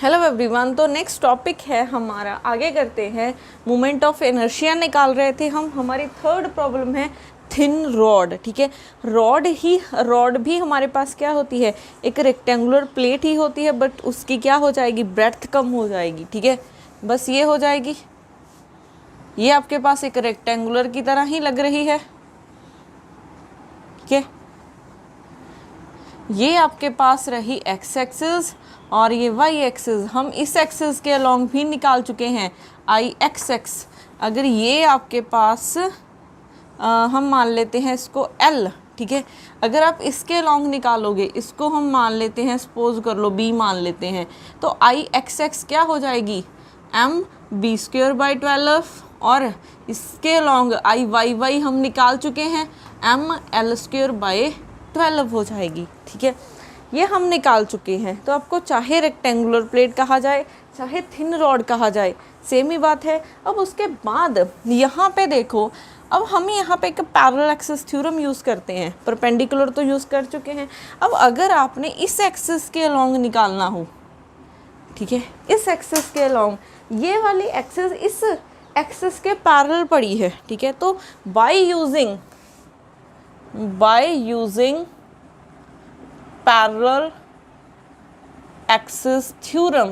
Hello everyone. तो next topic है हमारा, आगे करते हैं। मोमेंट ऑफ इनर्शिया निकाल रहे थे हम। हमारी थर्ड प्रॉब्लम है थिन रॉड। ठीक है, रॉड भी हमारे पास क्या होती है, एक रेक्टेंगुलर प्लेट ही होती है, बट उसकी क्या हो जाएगी, ब्रेड्थ कम हो जाएगी। ठीक है, बस ये हो जाएगी। ये आपके पास एक रेक्टेंगुलर की तरह ही लग रही है। ठीक है, ये आपके पास रही एक्स एक्सिस और ये वाई एक्सिस। हम इस एक्सिस के अलोंग भी निकाल चुके हैं आई एक्स एक्स। अगर ये आपके पास हम मान लेते हैं इसको एल। ठीक है, अगर आप इसके अलोंग निकालोगे, इसको हम मान लेते हैं, सपोज कर लो बी मान लेते हैं, तो आई एक्स एक्स क्या हो जाएगी, एम बी स्क्वेयर बाई 12। और इसके अलोंग आई वाई वाई हम निकाल चुके हैं, एम एल स्क्वेयर बाई 12 हो जाएगी। ठीक है, ये हम निकाल चुके हैं। तो आपको चाहे रेक्टेंगुलर प्लेट कहा जाए, चाहे थिन रॉड कहा जाए, सेम ही बात है। अब उसके बाद यहाँ पे देखो, अब हम यहाँ पे एक पैरेलल एक्सिस थ्योरम यूज़ करते हैं। परपेंडिकुलर तो यूज़ कर चुके हैं। अब अगर आपने इस एक्सिस के अलोंग निकालना हो, ठीक है, इस एक्सिस के अलोंग, ये वाली एक्सिस इस एक्सिस के पैरेलल पड़ी है। ठीक है, तो by using parallel axis theorem,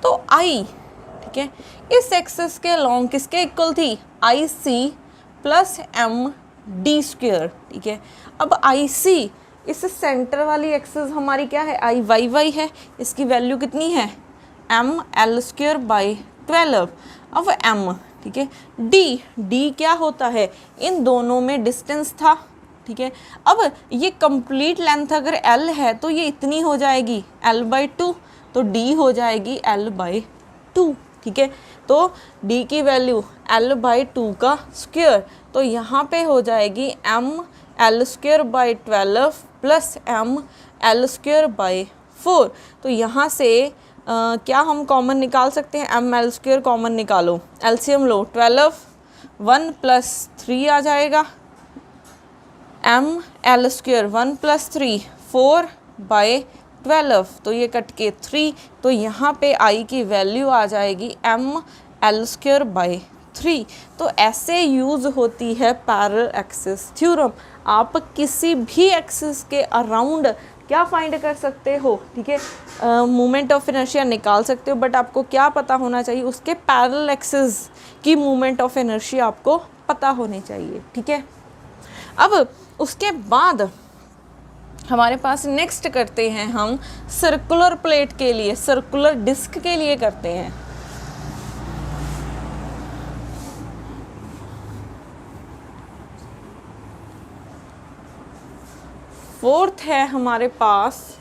तो आई, ठीक है, इस एक्सिस के लॉन्ग किसके इक्वल थी, I C plus M D square. ठीक है, अब आई सी इस सेंटर वाली एक्सिस हमारी क्या है, आई वाई वाई है। इसकी वैल्यू कितनी है, एम एल स्क्वेयर बाई 12। अब एम, ठीक है, डी क्या होता है, इन दोनों में डिस्टेंस था। ठीक है, अब ये कंप्लीट लेंथ अगर एल है तो ये इतनी हो जाएगी एल बाई 2, तो डी हो जाएगी एल बाई 2। ठीक है, तो डी की वैल्यू एल बाई 2 का स्क्वायर, तो यहाँ पे हो जाएगी M L square by 12 plus M L square by 4। तो यहाँ से क्या हम कॉमन निकाल सकते हैं, एम एल स्क्वायर कॉमन निकालो, एलसीएम लो, 12 1 प्लस 3 आ जाएगा, M L square 1 plus 3 4 by 12, तो ये कट के 3, तो यहाँ पे आई की वैल्यू आ जाएगी एम एल स्क्वेयर बाई 3। तो ऐसे यूज़ होती है पैरेलल एक्सिस थ्योरम। आप किसी भी एक्सिस के अराउंड क्या फाइंड कर सकते हो, ठीक है, मोमेंट ऑफ इनर्शिया निकाल सकते हो, बट आपको क्या पता होना चाहिए, उसके पैरेलल एक्सिस की मोमेंट ऑफ इनर्शिया आपको पता होनी चाहिए। ठीक है, अब उसके बाद हमारे पास नेक्स्ट करते हैं हम सर्कुलर प्लेट के लिए, सर्कुलर डिस्क के लिए करते हैं। फोर्थ है हमारे पास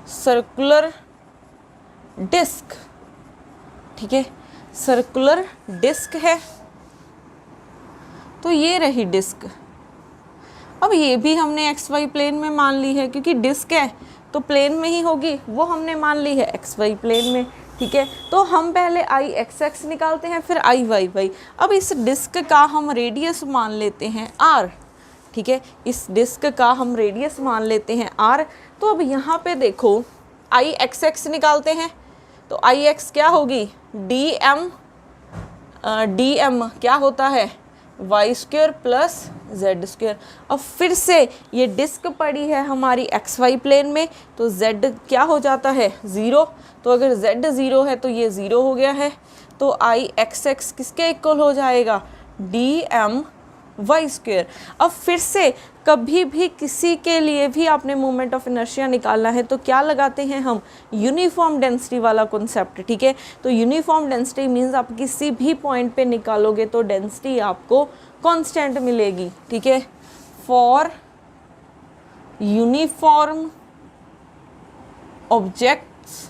सर्कुलर डिस्क। ठीक है, सर्कुलर डिस्क है, तो ये रही डिस्क। अब ये भी हमने एक्स वाई प्लेन में मान ली है, क्योंकि डिस्क है तो प्लेन में ही होगी, वो हमने मान ली है एक्स वाई प्लेन में। ठीक है, तो हम पहले आई एक्स एक्स निकालते हैं, फिर आई वाई वाई। अब इस डिस्क का हम रेडियस मान लेते हैं आर। ठीक है, इस डिस्क का हम रेडियस मान लेते हैं आर। तो अब यहाँ पे देखो, आई एक्स एक्स निकालते हैं, तो आई एक्स क्या होगी, डी एम क्या होता है, Y square plus Z square. अब फिर से ये डिस्क पड़ी है हमारी एक्स वाई प्लेन में, तो जेड क्या हो जाता है, 0। तो अगर जेड 0 है तो ये 0 हो गया है, तो आई एक्स एक्स किसके इक्वल हो जाएगा, डी एम वाई स्क्वेयर। अब फिर से कभी भी किसी के लिए भी आपने मोमेंट ऑफ इनर्शिया निकालना है तो क्या लगाते हैं हम, यूनिफॉर्म डेंसिटी वाला कॉन्सेप्ट। ठीक है, तो यूनिफॉर्म डेंसिटी मीन्स आप किसी भी पॉइंट पे निकालोगे तो डेंसिटी आपको कांस्टेंट मिलेगी। ठीक है, फॉर यूनिफॉर्म ऑब्जेक्ट्स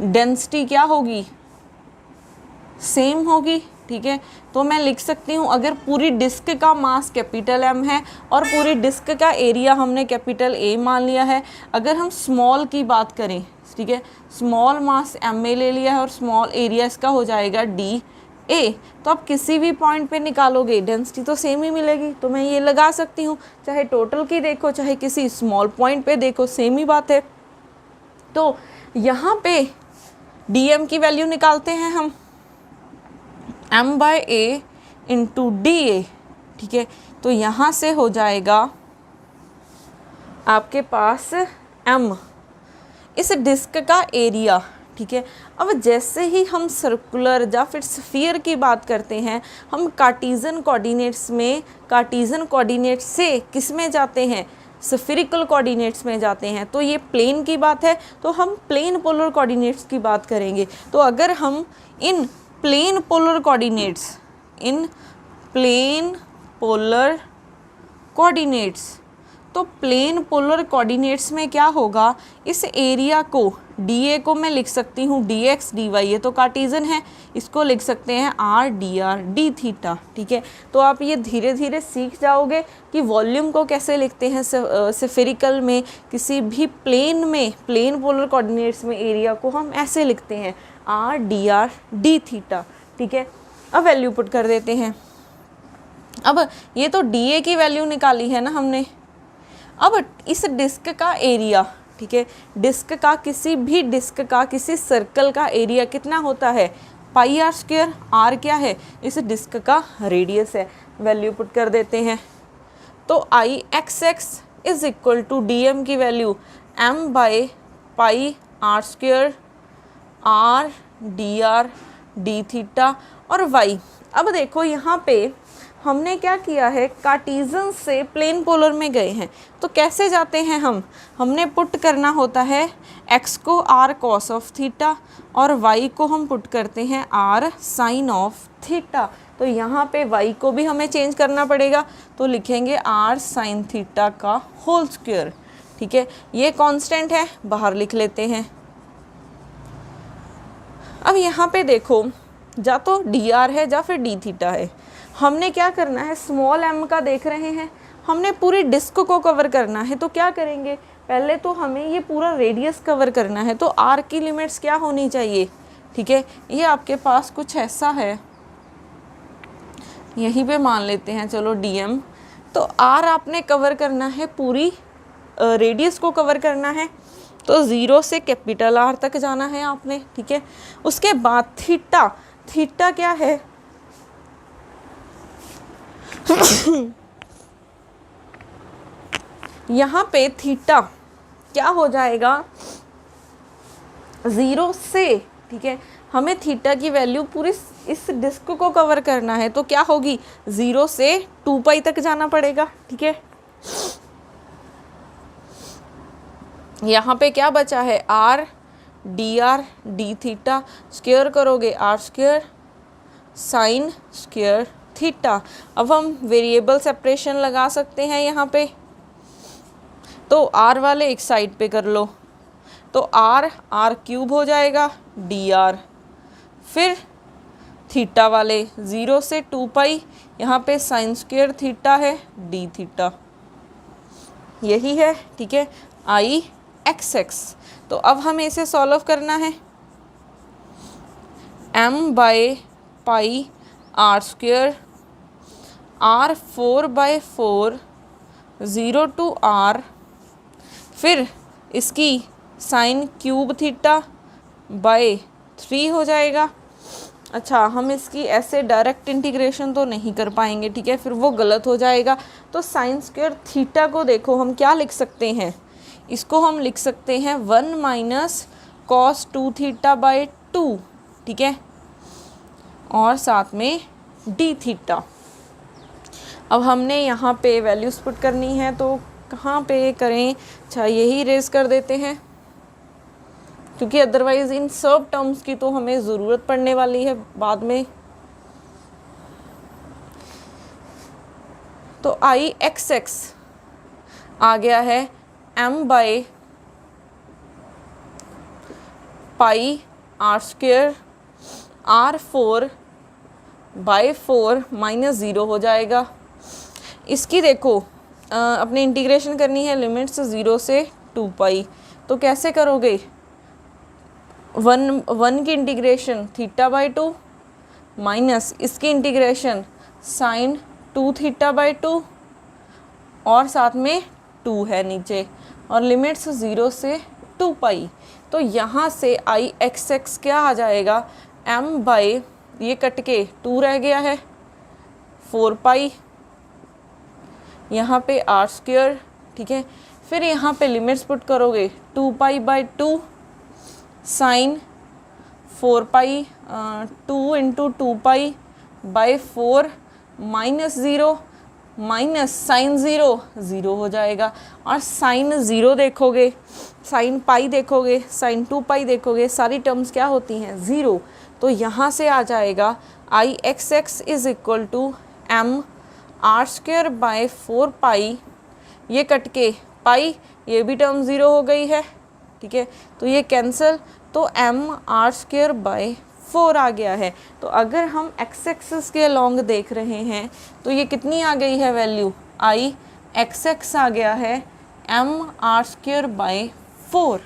डेंसिटी क्या होगी, सेम होगी। ठीक है, तो मैं लिख सकती हूँ, अगर पूरी डिस्क का मास कैपिटल एम है और पूरी डिस्क का एरिया हमने कैपिटल ए मान लिया है, अगर हम स्मॉल की बात करें, ठीक है, स्मॉल मास एम ए ले लिया है और स्मॉल एरिया इसका हो जाएगा डी ए, तो आप किसी भी पॉइंट पे निकालोगे डेंसिटी तो सेम ही मिलेगी। तो मैं ये लगा सकती हूँ, चाहे टोटल की देखो चाहे किसी स्मॉल पॉइंट पे देखो सेम ही बात है। तो यहाँ पे dm की वैल्यू निकालते हैं हम, m/a इंटू dA, ठीक है। तो यहाँ से हो जाएगा आपके पास m, इस डिस्क का एरिया, ठीक है। अब जैसे ही हम सर्कुलर या फिर स्फीयर की बात करते हैं, हम कार्टेशियन कोऑर्डिनेट्स में, कार्टेशियन कोऑर्डिनेट से किस में जाते हैं, स्फीरिकल कोऑर्डिनेट्स में जाते हैं। तो ये प्लेन की बात है, तो हम प्लेन पोलर कोऑर्डिनेट्स की बात करेंगे। तो अगर हम इन प्लेन पोलर कोऑर्डिनेट्स, इन प्लेन पोलर कोऑर्डिनेट्स, तो प्लेन पोलर कोऑर्डिनेट्स में क्या होगा, इस एरिया को dA को मैं लिख सकती हूँ dx dy, ये तो कार्टेशियन है, इसको लिख सकते हैं r dr d थीटा, ठीक है। तो आप ये धीरे धीरे सीख जाओगे कि वॉल्यूम को कैसे लिखते हैं स्फेरिकल में, किसी भी प्लेन में, प्लेन पोलर कोऑर्डिनेट्स में एरिया को हम ऐसे लिखते हैं r dr d थीटा, ठीक है। अब वैल्यू पुट कर देते हैं। अब ये तो dA की वैल्यू निकाली है ना हमने। अब इस डिस्क का एरिया, ठीक है, डिस्क का, किसी भी डिस्क का, किसी सर्कल का एरिया कितना होता है, πr²। r क्या है, इस डिस्क का रेडियस है। वैल्यू पुट कर देते हैं। तो Ixx is equal to dm की value m/πr² r dr d theta और y। अब देखो यहाँ पे हमने क्या किया है, कार्टेशियन से प्लेन पोलर में गए हैं। तो कैसे जाते हैं हमने पुट करना होता है x को r cos ऑफ थीटा और y को हम पुट करते हैं r sin ऑफ थीटा। तो यहाँ पे y को भी हमें चेंज करना पड़ेगा, तो लिखेंगे r sin थीटा का होल स्क्वायर, ठीक है। ये कांस्टेंट है, बाहर लिख लेते हैं। अब यहाँ पे देखो, या तो dr है या फिर d थीटा है। हमने क्या करना है, स्मॉल m का देख रहे हैं, हमने पूरी डिस्क को कवर करना है। तो क्या करेंगे, पहले तो हमें ये पूरा रेडियस कवर करना है। तो r की लिमिट्स क्या होनी चाहिए, ठीक है। ये आपके पास कुछ ऐसा है, यहीं पे मान लेते हैं चलो dm। तो r आपने कवर करना है, पूरी रेडियस को कवर करना है। तो 0 से कैपिटल R तक जाना है आपने, ठीक है। उसके बाद थीटा, थीटा क्या है यहाँ पे थीटा क्या हो जाएगा, 0 से, ठीक है। हमें थीटा की वैल्यू पूरी इस डिस्क को कवर करना है, तो क्या होगी, 0 से 2π तक जाना पड़ेगा, ठीक है। यहाँ पे क्या बचा है, r dr d theta, square करोगे r² साइन स्क्वायर थीटा। अब हम वेरिएबल सेपरेशन लगा सकते हैं यहाँ पे। तो r वाले एक साइड पे कर लो, तो r³ हो जाएगा dr, फिर थीटा वाले 0 से 2π, यहाँ पे साइन स्क्वायर थीटा है d थीटा, यही है, ठीक है, Ixx। तो अब हमें इसे सॉल्व करना है, m/πr² r4/4 0 to r, फिर इसकी साइन क्यूब थीटा बाय 3 हो जाएगा। अच्छा, हम इसकी ऐसे डायरेक्ट इंटीग्रेशन तो नहीं कर पाएंगे, ठीक है, फिर वो गलत हो जाएगा। तो साइन स्क्वायर थीटा को देखो हम क्या लिख सकते हैं, इसको हम लिख सकते हैं 1 - cos 2 थीटा बाय 2, ठीक है, और साथ में d थीटा। अब हमने यहाँ पे वैल्यूज पुट करनी है, तो कहाँ पे करें, अच्छा यही रेज कर देते हैं, क्योंकि अदरवाइज़ इन सब टर्म्स की तो हमें ज़रूरत पड़ने वाली है बाद में। तो Ixx आ गया है m/πr² r4/4 -0 हो जाएगा। इसकी देखो अपने इंटीग्रेशन करनी है, लिमिट्स 0 से 2π। तो कैसे करोगे, 1 की इंटीग्रेशन थीटा बाय 2, माइनस इसकी इंटीग्रेशन साइन 2 थीटा बाई 2 और साथ में 2 है नीचे और लिमिट्स 0 से 2 पाई। तो यहाँ से आई एक्स एक्स क्या आ जाएगा, m बाई ये कट के 2 रह गया है 4 पाई, यहाँ पे आर स्क्वायर, ठीक है। फिर यहाँ पे लिमिट्स पुट करोगे 2 pi by 2 sine 4 pi 2 into 2 pi by 4 minus 0 minus sine 0 0 हो जाएगा और साइन 0 देखोगे, साइन पाई देखोगे, साइन 2 पाई देखोगे, सारी टर्म्स क्या होती हैं 0। तो यहाँ से आ जाएगा I x x is equal to M R square by 4 pi, ये कट के पाई, ये भी टर्म 0 हो गई है, ठीक है। तो ये कैंसिल, तो एम आर स्क्वायर बाय 4 आ गया है। तो अगर हम एक्स एक्सिस के अलॉन्ग देख रहे हैं तो ये कितनी आ गई है वैल्यू, आई एक्स एक्स आ गया है एम आर स्क्वायर बाय 4,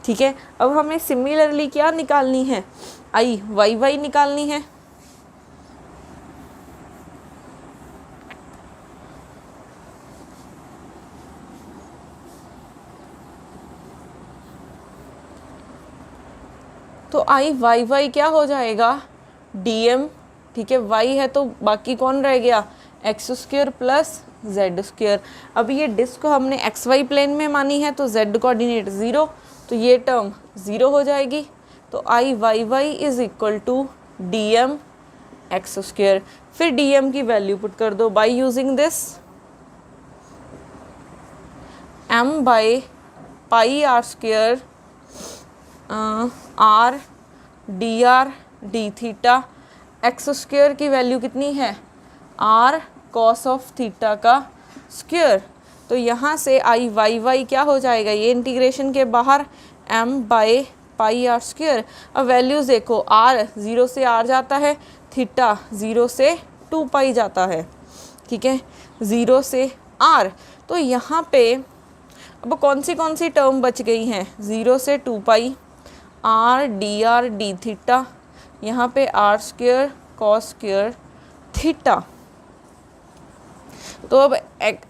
ठीक है। अब हमें सिमिलरली क्या निकालनी है, आई वाई वाई निकालनी है। तो आई वाई वाई क्या हो जाएगा, डी एम, ठीक है। वाई है तो बाकी कौन रह गया, x square plus Z square. अब ये डिस्क हमने एक्स वाई प्लेन में मानी है तो जेड कोऑर्डिनेट 0, तो ये टर्म 0 हो जाएगी। तो I Y y is equal to D M x square. फिर डी एम की वैल्यू पुट कर दो by using this M by pi R square R D R D theta, x square की वैल्यू कितनी है, आर कॉस ऑफ थीटा का square. तो यहाँ से आई वाई वाई क्या हो जाएगा, ये इंटीग्रेशन के बाहर M by pi R square. अब वैल्यूज़ देखो, आर 0 से आर जाता है, थीटा 0 से 2 पाई जाता है, ठीक है, 0 से आर। तो यहाँ पे अब कौन सी टर्म बच गई हैं, 0 से 2 पाई आर डी थीटा, यहाँ पे R square cos square theta. तो अब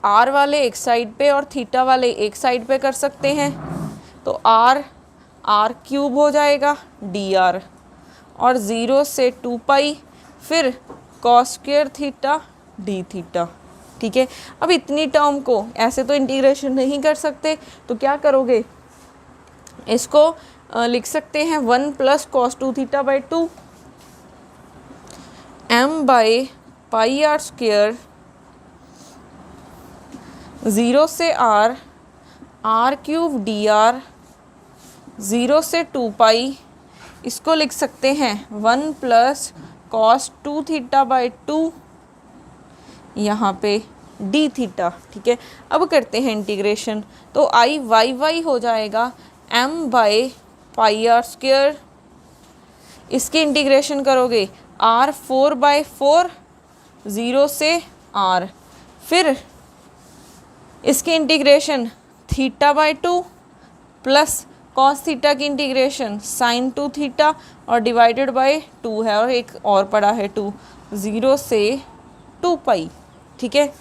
आर वाले एक साइड पे और थीटा वाले एक साइड पे कर सकते हैं, तो आर क्यूब हो जाएगा डी आर और 0 से 2 पाई फिर cos square theta D theta, ठीक है। अब इतनी टर्म को ऐसे तो इंटीग्रेशन नहीं कर सकते, तो क्या करोगे, इसको लिख सकते हैं 1 plus cos 2 theta by 2 M by pi R square 0 से आर क्यूब डी आर 0 से 2 पाई, इसको लिख सकते हैं 1 प्लस कॉस 2 थीटा बाई 2 यहाँ पे डी थीटा, ठीक है। अब करते हैं इंटीग्रेशन, तो आई वाई वाई हो जाएगा M by pi R square, इसकी इंटीग्रेशन करोगे आर 4 बाई 4 0 से आर, फिर इसकी integration theta by 2 plus cos theta की इंटीग्रेशन साइन 2 थीटा और डिवाइडेड बाई 2 है और एक और पड़ा है 2, 0 से 2 पाई, ठीक है।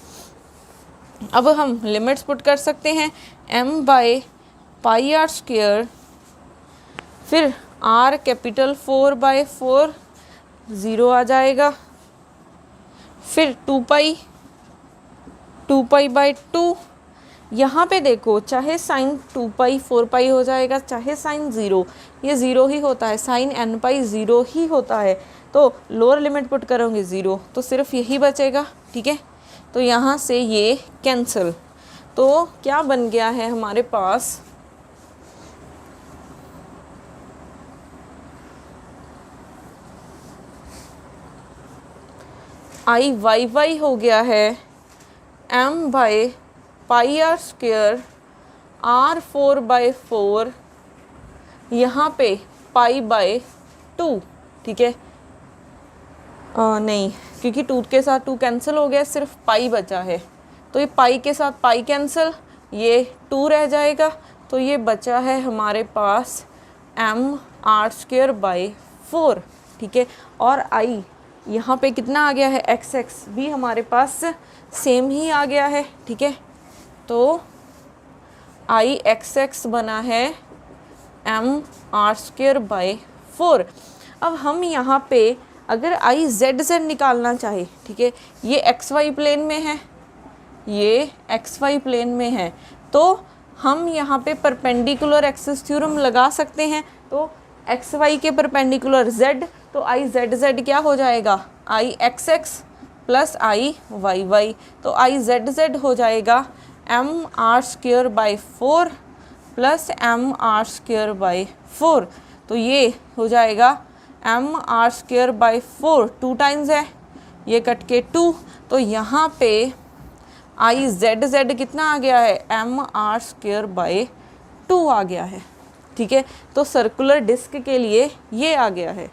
अब हम लिमिट्स पुट कर सकते हैं m by pi R square, फिर r कैपिटल 4 बाई 4 0 आ जाएगा, फिर 2 पाई बाई 2, यहाँ पे देखो चाहे साइन 2 पाई 4 पाई हो जाएगा, चाहे साइन 0, ये 0 ही होता है, साइन n पाई 0 ही होता है। तो लोअर लिमिट पुट करोगे 0, तो सिर्फ यही बचेगा, ठीक है। तो यहाँ से ये कैंसिल, तो क्या बन गया है हमारे पास, आई वाई वाई हो गया है m by pi R square R 4 by 4, यहाँ पे पाई बाई 2, ठीक है। नहीं, क्योंकि 2 के साथ 2 कैंसिल हो गया, सिर्फ पाई बचा है, तो ये पाई के साथ पाई कैंसिल, ये 2 रह जाएगा, तो ये बचा है हमारे पास m आर स्क्वायर बाई 4, ठीक है। और आई यहाँ पे कितना आ गया है, एक्स एक्स भी हमारे पास सेम ही आ गया है, ठीक है। तो आई एक्स एक्स बना है एम आर स्क्वेयर बाई 4। अब हम यहाँ पे अगर आई जेड जेड निकालना चाहे, ठीक है, ये एक्स वाई प्लेन में है, ये एक्स वाई प्लेन में है, तो हम यहाँ पे परपेंडिकुलर एक्सिस थ्योरम लगा सकते हैं। तो एक्स वाई के परपेंडिकुलर जेड, तो आई जेड जेड क्या हो जाएगा, I x X plus I Y Y, तो आई जेड जेड हो जाएगा M R square by 4 plus M R square by 4। तो ये हो जाएगा M R square by 4, 2 times है, ये कट के 2, तो यहाँ पे आई जेड जेड कितना आ गया है, एम आर स्क्वेयर बाई 2 आ गया है, ठीक है। तो सर्कुलर डिस्क के लिए ये आ गया है।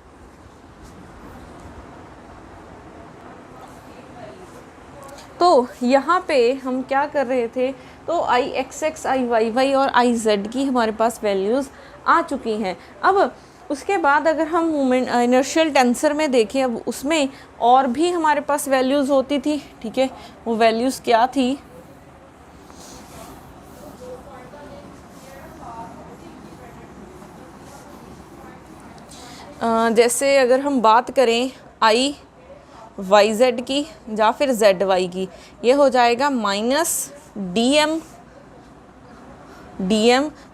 तो यहाँ पे हम क्या कर रहे थे, तो आई x X, I Y Y और आई जेड की हमारे पास वैल्यूज़ आ चुकी हैं। अब उसके बाद अगर हम मोमेंट इनर्शियल टेंसर में देखें, अब उसमें और भी हमारे पास वैल्यूज़ होती थी, ठीक है। वो वैल्यूज़ क्या थी, जैसे अगर हम बात करें आई वाई जेड की या फिर जेड वाई की, ये हो जाएगा minus D M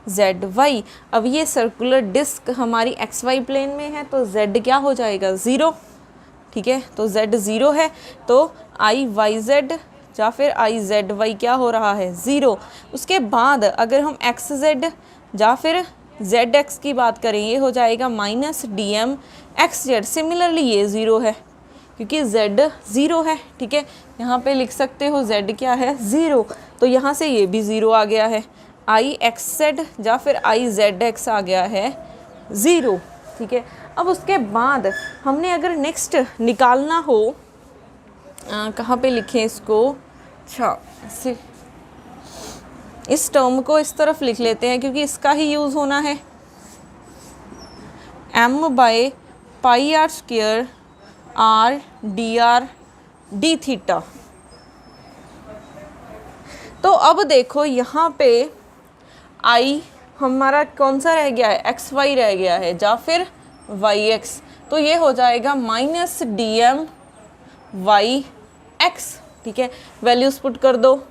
Z Y. अब ये सर्कुलर डिस्क हमारी एक्स वाई प्लेन में है, तो जेड क्या हो जाएगा, 0, ठीक है। तो जेड 0 है, तो आई वाई जेड या फिर आई जेड वाई क्या हो रहा है, 0। उसके बाद अगर हम एक्स जेड या फिर जेड एक्स की बात करें, ये हो जाएगा minus D M X Z. Similarly ये 0 है क्योंकि z 0 है, ठीक है। यहाँ पे लिख सकते हो z क्या है, 0, तो यहाँ से ये भी 0 आ गया है। आई एक्स जेड या फिर आई जेड एक्स आ गया है 0, ठीक है। अब उसके बाद हमने अगर नेक्स्ट निकालना हो, कहाँ पे लिखें इसको, अच्छा इस टर्म को इस तरफ लिख लेते हैं क्योंकि इसका ही यूज़ होना है, m by pi R square R D theta. तो अब देखो यहाँ पे आई हमारा कौन सा रह गया है, एक्स वाई रह गया है या फिर वाई एक्स, तो ये हो जाएगा minus D M y x, ठीक है। वैल्यूज पुट कर दो,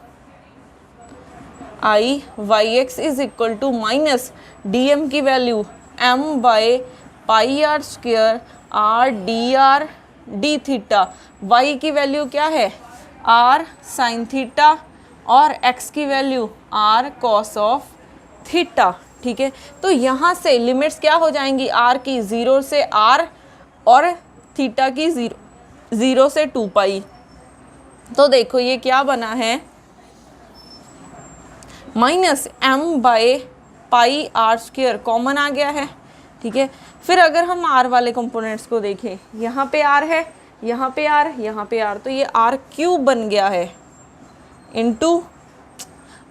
I Y x is equal to minus D M की value M by pi R square R D theta, y की वैल्यू क्या है, आर साइन थीटा, और एक्स की value R cos of theta, ठीक है। तो यहाँ से लिमिट्स क्या हो जाएंगी, आर की 0 से आर और थीटा की 0 से 2 पाई। तो देखो ये क्या बना है, minus M by pi R square common आ गया है, ठीक है। फिर अगर हम आर वाले कंपोनेंट्स को देखें, यहाँ पे आर है, यहाँ पे आर, यहाँ पे आर, तो ये आर क्यूब बन गया है into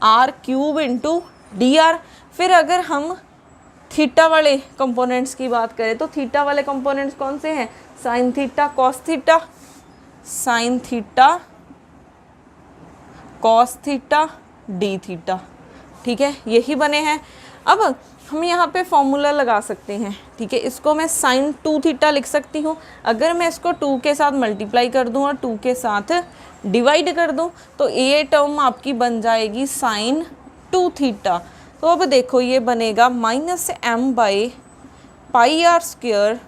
R cube into D R. फिर अगर हम थीटा वाले कंपोनेंट्स की बात करें, तो थीटा वाले कंपोनेंट्स कौन से हैं, sine theta cos theta, sine theta cos theta D theta, ठीक है, यही बने हैं। अब हम यहाँ पे फॉर्मूला लगा सकते हैं, ठीक है। इसको मैं साइन 2 थीटा लिख सकती हूँ। अगर मैं इसको 2 के साथ मल्टीप्लाई कर दूँ और 2 के साथ डिवाइड कर दूँ, तो ये टर्म आपकी बन जाएगी साइन 2 थीटा। तो अब देखो ये बनेगा minus M by pi R square,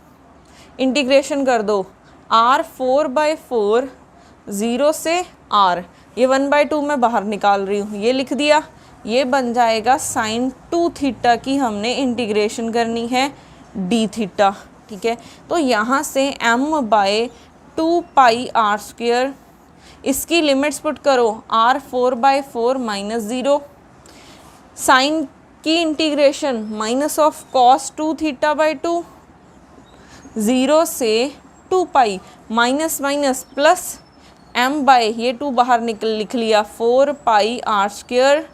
integration कर दो आर 4/4 0 से आर, ये 1/2 मैं बाहर निकाल रही हूँ, ये लिख दिया। ये बन जाएगा साइन 2 थीटा की हमने इंटीग्रेशन करनी है डी थीटा, ठीक है। तो यहाँ से m by 2 pi R square, इसकी लिमिट्स पुट करो, r 4/4 माइनस 0, साइन की integration minus of cos 2 theta by 2, 0 से 2 pi, minus minus plus m by, ये 2 बाहर लिख लिया, 4 पाई आर स्क्वेयर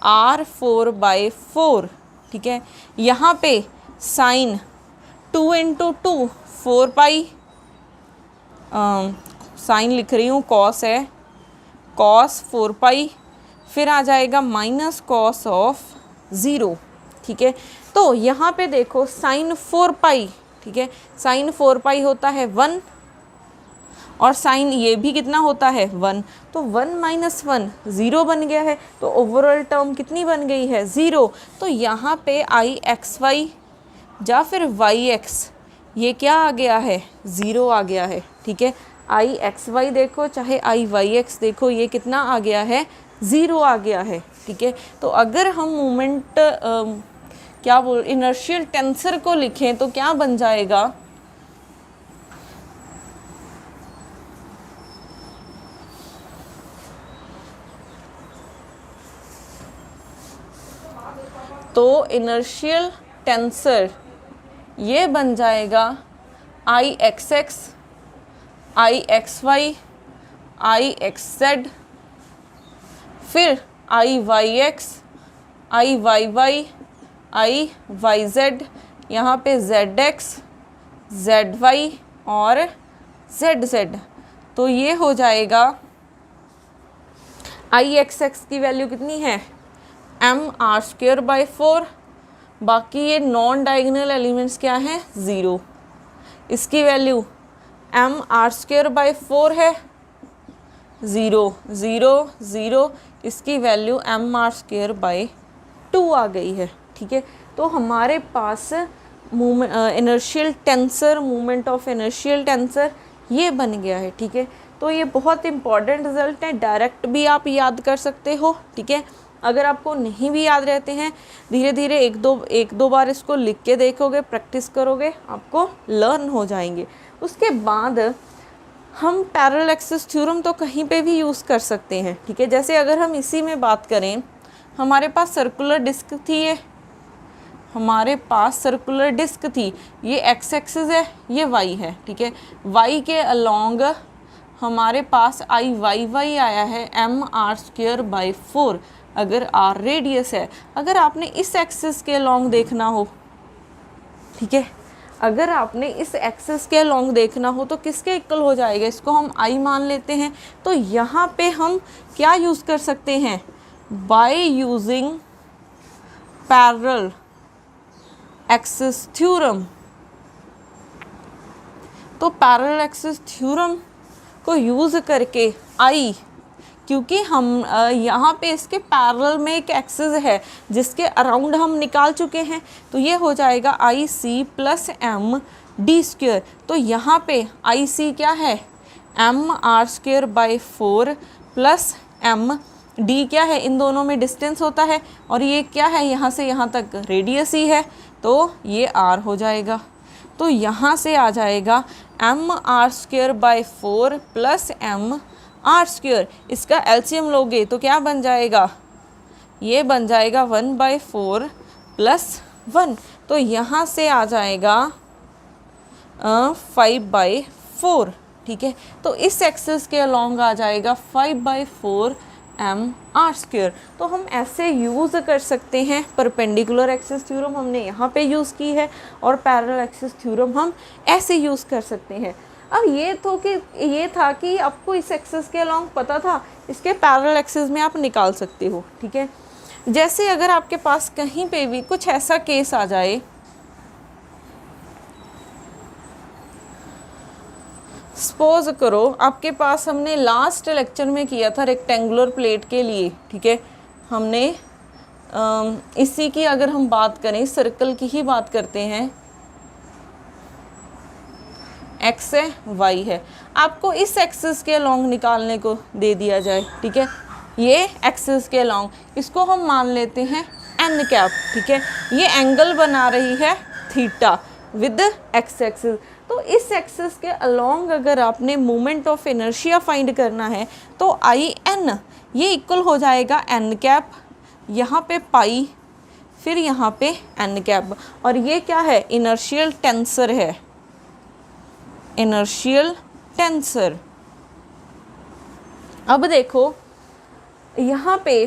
आर 4/4, ठीक है। यहाँ पे साइन 2 इंटू 2 4 पाई साइन लिख रही हूँ, कॉस है, कॉस 4 पाई, फिर आ जाएगा माइनस कॉस ऑफ 0, ठीक है। तो यहाँ पे देखो साइन 4 पाई, ठीक है, साइन 4 पाई होता है 1 और साइन ये भी कितना होता है 1, तो 1 माइनस 1 0 बन गया है। तो ओवरऑल टर्म कितनी बन गई है 0। तो यहाँ पे आई एक्स वाई या फिर वाई एक्स ये क्या आ गया है 0 आ गया है, ठीक है। आई एक्स वाई देखो चाहे आई वाई एक्स देखो ये कितना आ गया है 0 आ गया है, ठीक है। तो अगर हम मोमेंट क्या बोल इनर्शियल टेंसर को लिखें तो क्या बन जाएगा, तो इनर्शियल टेंसर ये बन जाएगा I x X, I X Y, I X Z, फिर आई Y X, I Y Y, I Y Z, यहाँ पे जेड एक्स, जेड वाई और जेड जेड। तो ये हो जाएगा आई एक्स एक्स की वैल्यू कितनी है एम आर स्क्वेयर बाई 4, बाकी ये नॉन डायगोनल एलिमेंट्स क्या हैं 0, इसकी value M R square by 4 है 0 0 0, इसकी value M R square by 2 आ गई है, ठीक है। तो हमारे पास inertial tensor, moment of inertial tensor ये बन गया है, ठीक है। तो ये बहुत इंपॉर्टेंट रिजल्ट है, डायरेक्ट भी आप याद कर सकते हो, ठीक है। अगर आपको नहीं भी याद रहते हैं धीरे धीरे एक दो बार इसको लिख के देखोगे, प्रैक्टिस करोगे, आपको लर्न हो जाएंगे। उसके बाद हम पैरेलल एक्सिस थ्योरम तो कहीं पे भी यूज़ कर सकते हैं, ठीक है। जैसे अगर हम इसी में बात करें, हमारे पास सर्कुलर डिस्क थी, ये हमारे पास सर्कुलर डिस्क थी, ये एक्स एक्सिस है, ये वाई है, ठीक है। वाई के अलोंग हमारे पास आई वाई वाई आया है एम आर स्क्वेयर बाई 4, अगर आर रेडियस है। अगर आपने इस एक्सिस के अलोंग देखना हो, ठीक है, अगर आपने इस एक्सिस के अलोंग देखना हो तो किसके इक्वल हो जाएगा, इसको हम आई मान लेते हैं। तो यहाँ पे हम क्या यूज़ कर सकते हैं, by using parallel axis theorem. तो पैरेलल एक्सिस थ्योरम को यूज़ करके आई, क्योंकि हम यहाँ पे इसके पैरेलल में एक एक्सिस है जिसके अराउंड हम निकाल चुके हैं, तो ये हो जाएगा I C plus M D square. तो यहाँ पे आई सी क्या है M R square by 4 plus M D क्या है, इन दोनों में डिस्टेंस होता है, और ये क्या है यहाँ से यहाँ तक रेडियस ही है, तो ये आर हो जाएगा। तो यहाँ से आ जाएगा M R square by 4 plus M R square, इसका एलसीएम लोगे तो क्या बन जाएगा, ये बन जाएगा 1/4 प्लस 1। तो यहाँ से आ जाएगा 5/4, ठीक है। तो इस एक्सिस के अलोंग आ जाएगा 5/4 एम आर स्क्वेयर। तो हम ऐसे यूज़ कर सकते हैं, परपेंडिकुलर एक्सिस थ्योरम हमने यहाँ पे यूज़ की है और पैरेलल एक्सिस थ्योरम हम ऐसे यूज़ कर सकते हैं। अब ये था कि आपको इस एक्सिस के अलोंग पता था, इसके पैरेलल एक्सिस में आप निकाल सकते हो, ठीक है। जैसे अगर आपके पास कहीं पे भी कुछ ऐसा केस आ जाए, सपोज करो आपके पास, हमने लास्ट लेक्चर में किया था रेक्टेंगुलर प्लेट के लिए, ठीक है, हमने इसी की अगर हम बात करें, सर्कल की ही बात करते हैं, एक्स है वाई है, आपको इस एक्सिस के अलोंग निकालने को दे दिया जाए, ठीक है, ये एक्सिस के अलोंग, इसको हम मान लेते हैं एन कैप, ठीक है। ये एंगल बना रही है थीटा विद एक्स एक्सिस। तो इस एक्सिस के अलोंग अगर आपने मोमेंट ऑफ इनर्शिया फाइंड करना है तो आई एन ये इक्वल हो जाएगा एन कैप, यहाँ पे पाई, फिर यहाँ पे एन कैप, और ये क्या है इनर्शियल टेंसर है, इनर्शियल टेंसर। अब देखो यहाँ पे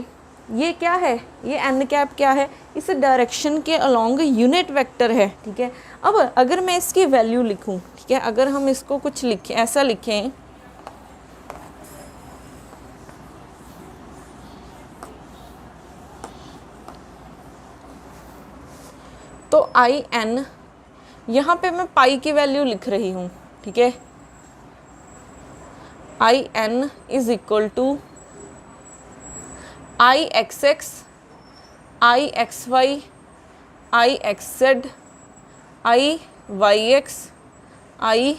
ये क्या है, ये एन कैप क्या है, इस डायरेक्शन के अलोंग यूनिट वेक्टर है, ठीक है। अब अगर मैं इसकी वैल्यू लिखूं, ठीक है, अगर हम इसको कुछ लिखें, ऐसा लिखें तो आई एन, यहाँ पे मैं पाई की वैल्यू लिख रही हूँ, ठीक है, I N is equal to I x X, I X Y, I X Z, I Y X, I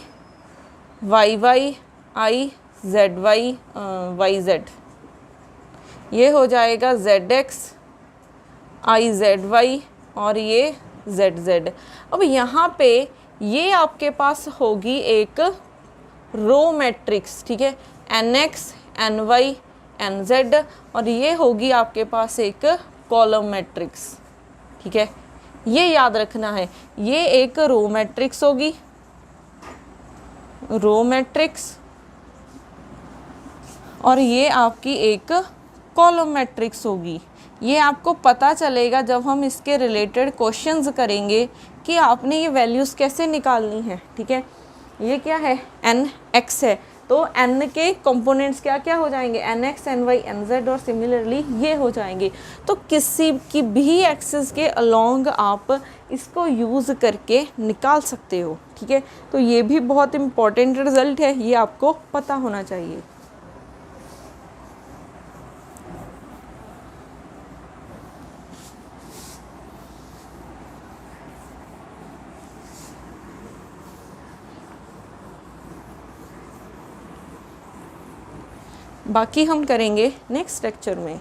Y Y, I Z Y, Y Z, ये हो जाएगा Z X, I Z Y और ये जेड जेड। अब यहाँ पे ये आपके पास होगी एक रो मैट्रिक्स, ठीक है, N X, N Y, N Z, और ये होगी आपके पास एक कॉलम मैट्रिक्स, ठीक है, ये याद रखना है, ये एक रो मैट्रिक्स होगी, रो मैट्रिक्स, और ये आपकी एक कॉलम मैट्रिक्स होगी। ये आपको पता चलेगा जब हम इसके रिलेटेड क्वेश्चंस करेंगे कि आपने ये वैल्यूज़ कैसे निकालनी है, ठीक है। ये क्या है, एन एक्स है, तो एन के कंपोनेंट्स क्या क्या हो जाएंगे, N X, N Y, N Z, और सिमिलरली ये हो जाएंगे। तो किसी की भी एक्सिस के अलोंग आप इसको यूज़ करके निकाल सकते हो, ठीक है। तो ये भी बहुत इम्पॉर्टेंट रिजल्ट है, ये आपको पता होना चाहिए। बाकी हम करेंगे नेक्स्ट लेक्चर में।